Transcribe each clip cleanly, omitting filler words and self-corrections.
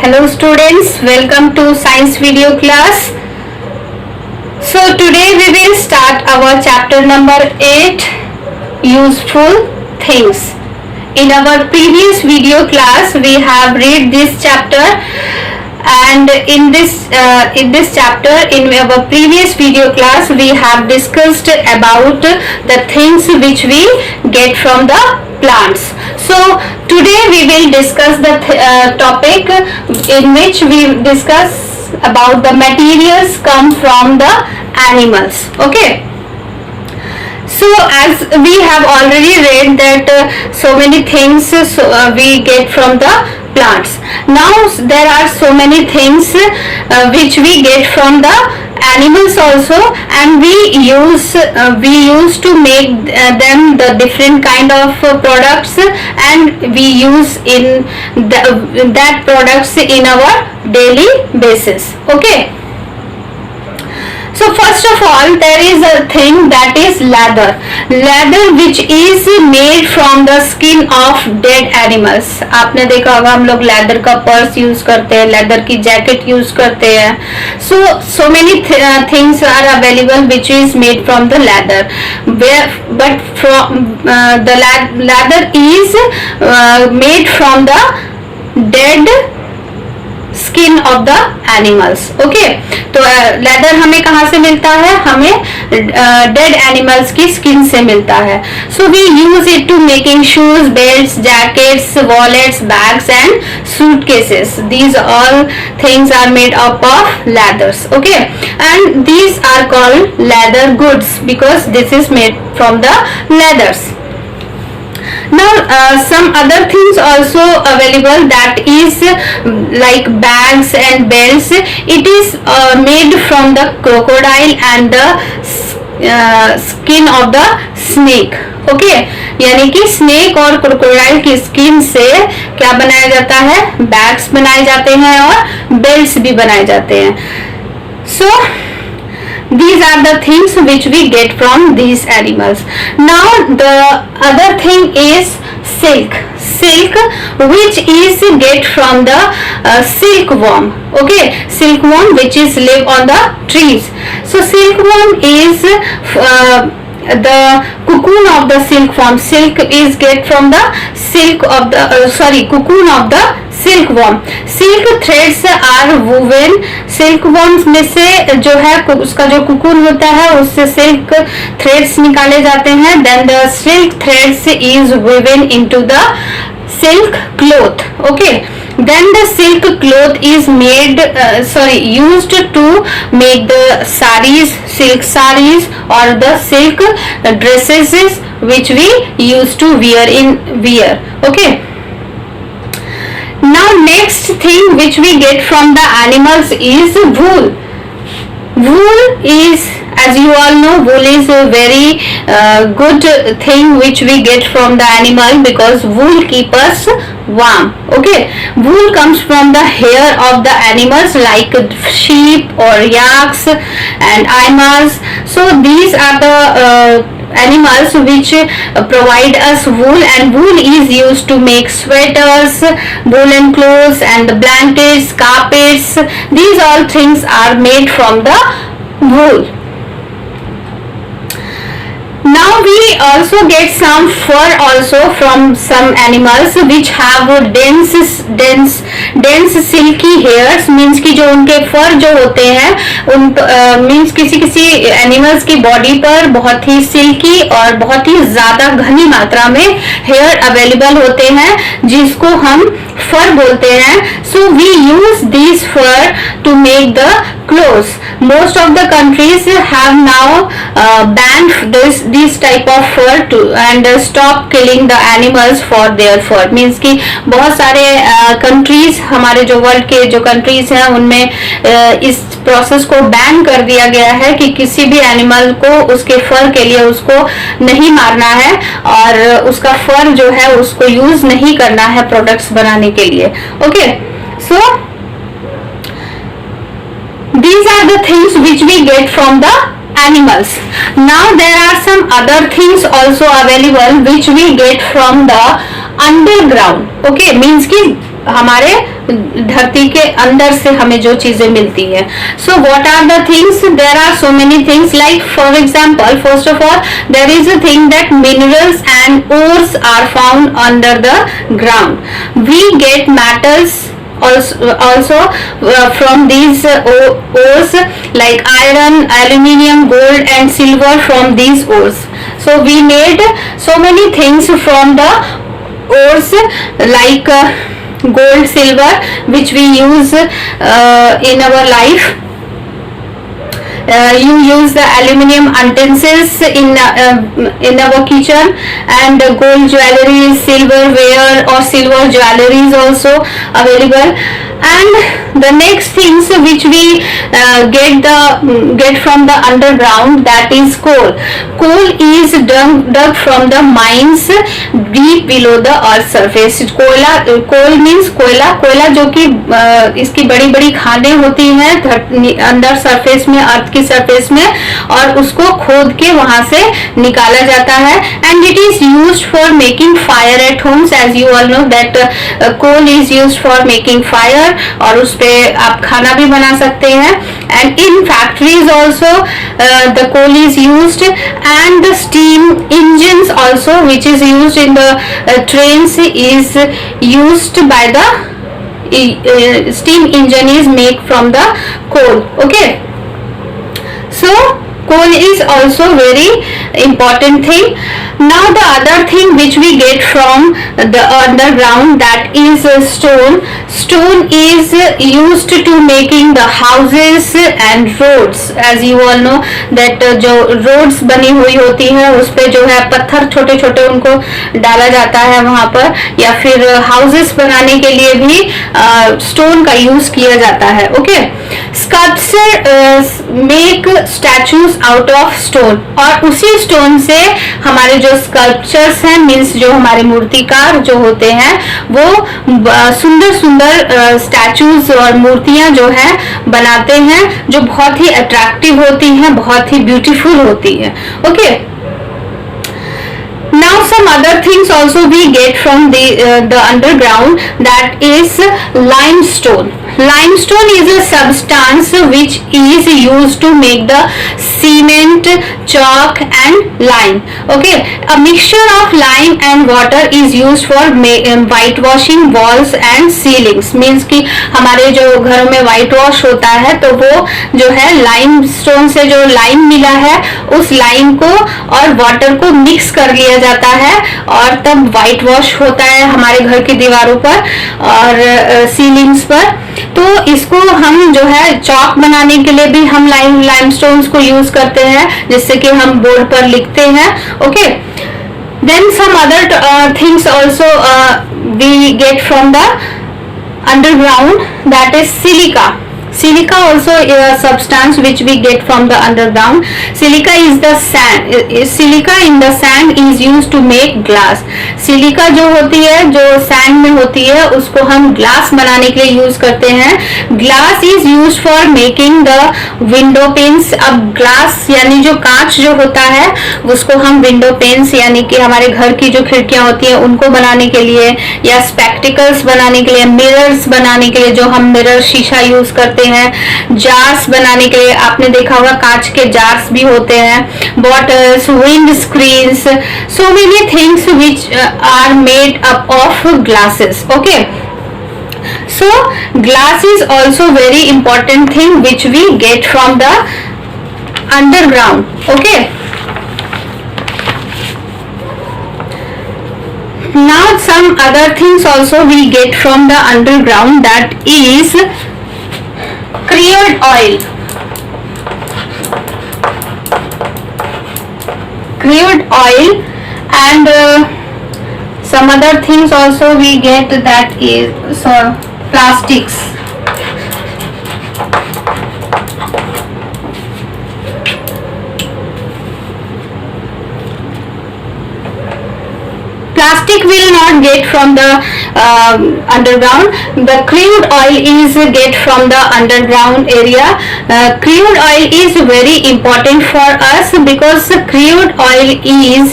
Hello students, welcome to science video class. So today we will start our chapter number 8, useful things. In our previous video class we have read this chapter, and in this chapter, in our previous video class, we have discussed about the things which we get from the plants. So today we will discuss the topic in which we discuss about the materials come from the animals. Okay. So as we have already read that so many things we get from the plants. Now there are so many things which we get from the animals also, and we use to make them the different kind of products, and we use in that products in our daily basis. Okay. So first of all, there is a thing that is leather. Leather which is made from the skin of dead animals. आपने देखा होगा हम लोग leather का purse use करते हैं, leather की jacket use करते हैं. So many things are available which is made from the leather. But from the leather is made from the dead skin of the animals. Okay, तो leather हमें कहाँ से मिलता है? हमें डेड एनिमल्स की स्किन से मिलता है. So we use it to making shoes, belts, jackets, wallets, bags and suitcases. These all things are made up of leathers. Okay, and these are called leather goods because this is made from the leathers. Now some other things also available, that is like bags and belts. It is made from the crocodile and the skin of the snake. Okay, यानी कि snake और crocodile की skin से क्या बनाया जाता है? Bags बनाए जाते हैं और बेल्ट्स भी बनाए जाते हैं. So these are the things which we get from these animals. Now the other thing is silk. Silk which is get from the silkworm. Okay, silkworm which is live on the trees. So silkworm is the cocoon of the silkworm. Silk is get from the silk of the cocoon of the silkworm. Silk threads are woven. silkworms में से जो है उसका जो cocoon होता है उससे silk threads निकाले जाते हैं. Then the silk threads is woven into the silk cloth. Okay, then the silk cloth is made used to make the saris, silk saris, or the silk dresses which we used to wear. Okay. Now next thing which we get from the animals is wool. Wool is, as you all know, wool is a very good thing which we get from the animal because wool keep us warm. Okay, wool comes from the hair of the animals like sheep or yaks and llamas. So these are the animals which provide us wool, and wool is used to make sweaters, woolen clothes and blankets, carpets. These all things are made from the wool. Now we also get some fur also from some animals which have dense silky hairs. Means कि जो उनके फर जो होते हैं उन means किसी animals की body पर बहुत ही सिल्की और बहुत ही ज्यादा घनी मात्रा में हेयर अवेलेबल होते हैं जिसको हम फर बोलते हैं. So we use these fur to make the clothes. Most of the countries have now banned this type of fur to and stop killing the animals for their fur. Means कि बहुत सारे countries, हमारे जो world के जो countries हैं उनमें इस प्रोसेस को बैन कर दिया गया है कि किसी भी एनिमल को उसके फर के लिए उसको नहीं मारना है और उसका फर जो है उसको यूज नहीं करना है प्रोडक्ट्स बनाने के लिए. Okay, so these are the things which we get from the animals. Now there are some other things also available which we get from the underground. Okay, means कि हमारे धरती के अंदर से हमें जो चीजें मिलती है. So what are the things? There are so many things, like for example, first of all, there is a thing that minerals and ores are found under the ground. We get metals also from these ores, like iron, aluminium, gold and silver from these ores. So we made so many things from the ores, like gold, silver, which we use in our life. You use the aluminium utensils in our kitchen, and gold jewelry, silverware or silver jewelry is also available. And the next things which we get from the underground, that is coal. Coal is dug from the mines deep below the earth surface. Coal means कोयला जो कि इसकी बड़ी बड़ी खानें होती हैं अंदर सरफेस में, अर्थ की सरफेस में, और उसको खोद के वहां से निकाला जाता है. And it is used for making fire at homes. As you all know that coal is used for making fire, और उस पे आप खाना भी बना सकते हैं. And in factories also the coal is used, and the steam engines also which is used in the trains is used by the steam engine is made from the coal. Okay, so coal is also very important thing. Now the other thing which we get from the underground, that is stone. Stone is used to making the houses and roads. As you all know that जो roads बनी हुई होती है उस पे जो है पत्थर छोटे छोटे उनको डाला जाता है वहां पर, या फिर houses बनाने के लिए भी stone का यूज किया जाता है. Okay, sculptors make statues out of stone, और उसी stone से हमारे जो स्कल्पचर्स हैं, मीन्स जो हमारे मूर्तिकार जो होते हैं, वो सुंदर सुंदर स्टैचूज और मूर्तियां जो है बनाते हैं, जो बहुत ही अट्रैक्टिव होती हैं, बहुत ही ब्यूटीफुल होती है. Okay, now some other things also we get from the underground, that is limestone. Limestone is a substance which is used to make the cement, chalk and lime. Okay, a mixture of lime and water is used for whitewashing walls and ceilings. Means कि हमारे जो घरों में white wash होता है तो वो जो है limestone से जो lime मिला है उस lime को और water को mix कर लिया जाता है, और तब white wash होता है हमारे घर की दीवारों पर और ceilings पर. तो इसको हम जो है चौक बनाने के लिए भी हम लाइमस्टोन्स को यूज करते हैं, जिससे कि हम बोर्ड पर लिखते हैं. Okay, then some other things also we get from the underground, that is silica. Silica also is a substance which we get from the underground. Silica is the sand. Silica in the sand is used to make glass. Silica जो होती है, जो sand में होती है, उसको हम glass बनाने के लिए use करते हैं. Glass is used for making the window panes. अब glass यानी जो कांच जो होता है उसको हम window panes यानी कि हमारे घर की जो खिड़कियां होती है उनको बनाने के लिए, या spectacles बनाने के लिए, mirrors बनाने के लिए जो हम mirror शीशा यूज करते हैं, जार्स बनाने के लिए आपने देखा होगा कांच के जार्स भी होते हैं, bottles, windscreens, so many things which are made up of glasses. Okay, so glass is also very important thing which we get from the underground. Okay, now some other things also we get from the underground, that is crude oil. Crude oil and some other things also we get, that is plastics. Plastic will not get from the underground. The crude oil is get from the underground area. Crude oil is very important for us because crude oil is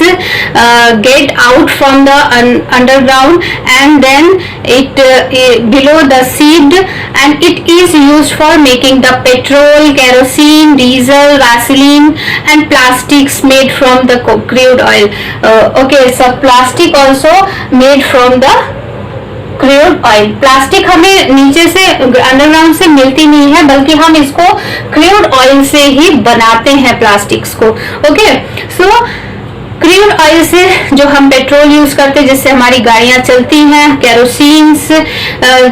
get out from the underground, and then it below the seed, and it is used for making the petrol, kerosene, diesel, Vaseline and plastics made from the crude oil. Okay, so plastic also made from the crude oil. Plastic हमें नीचे से underground से मिलती नहीं है, बल्कि हम इसको क्रूड ऑयल से ही बनाते हैं प्लास्टिक्स को. ओके, सो क्रूड ऑयल से जो हम पेट्रोल यूज करते हैं, जिससे हमारी गाड़ियां चलती हैं, केरोसिन्स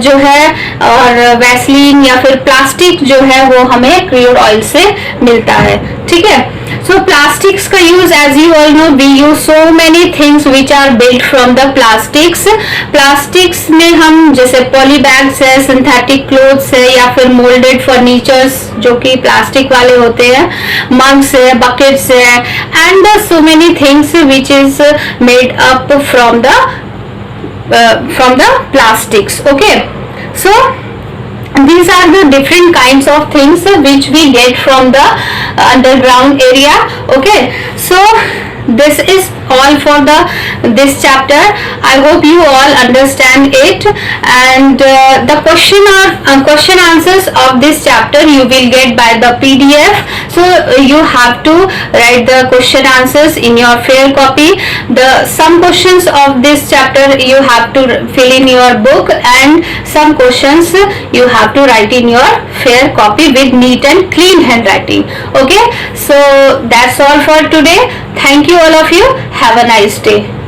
जो है, और वैसलीन या फिर प्लास्टिक जो है वो हमें क्रूड ऑयल से मिलता है. ठीक है. So plastics का use, as you all know, we use so many things which are built from the plastics. Plastics में हम जैसे पॉली बैग्स है, सिंथेटिक क्लोथ्स है, या फिर मोल्डेड फर्नीचर्स जो कि प्लास्टिक वाले होते हैं, मग्स है, बकेट्स है, and so many things which is made up from the plastics. Okay, so these are the different kinds of things which we get from the underground area. Okay, so this is all for this chapter. I hope you all understand it, and the question answers of this chapter you will get by the PDF. So you have to write the question answers in your fair copy. Some questions of this chapter you have to fill in your book, and some questions you have to write in your fair copy with neat and clean handwriting. Okay, so that's all for today. Thank you all of you. Have a nice day.